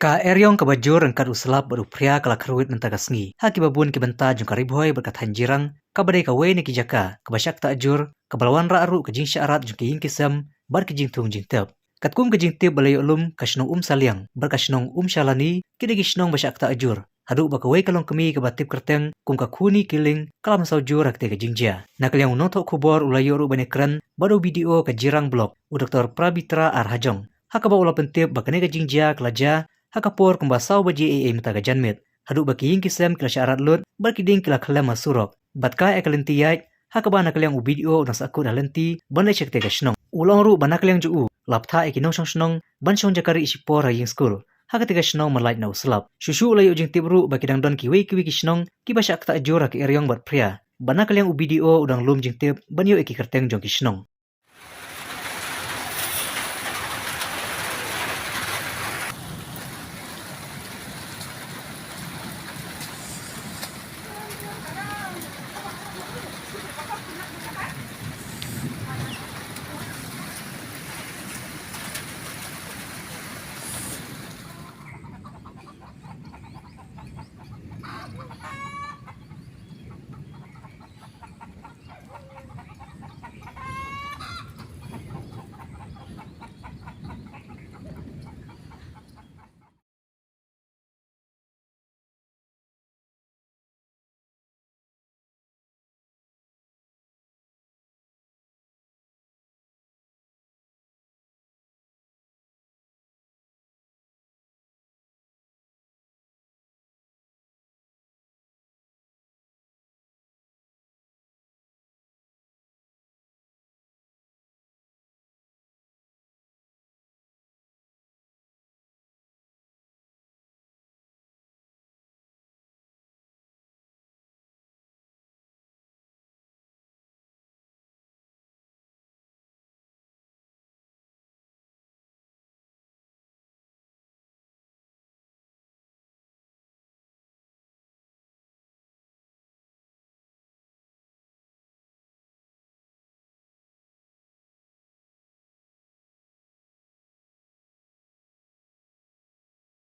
Ka eryong ka bajur rengkat uslap baru pria kala keruit mentaka sengi. Haki babun ki benta jung kariboy berkatan jirang. Ka badai ka wei ni ki jaka. Ka basyak ta ajur. Ka balawan ra aru ka jing syarat jung ki ying kisam. Bar ki jing tung jing tep. Katkum ka jing tep balay ulum ka shnong saliang. Bar ka shnong shalani. Kida ki shnong basyak ta ajur. Hadu ba ka wei kalong kemi ka batip kerteng. Kum ka kuni kiling. Kalam saujur hak te ka jing jia. Nakal yang unotok kubor ulayo ru bane keren. Baru video ka jirang blog. U Dr. Prabitra Arhajong. Haka ba ula pentip ba kene ka jing jia kelaja. Hakapor kembasau baji mata gajanmit. Haduk baki ying kisem kila syarat lut, berkiding kila kelam masurok. Batka ekalenti yait, hakaba nakaliang video udang sakut halenti, bandai cek tega shnong. Ulong ru banakaliang juu, lapta ekinong shnong, ban shong jakari isipor haying school. Haka tega shnong malait na uslap. Shushu ulay ujing tibru baki dang don kiwi ki shnong, kibasyak tak jura ki eryong bat pria. Banakaliang video udang lum jing tib, banyo eki kerteng jong ki shnong.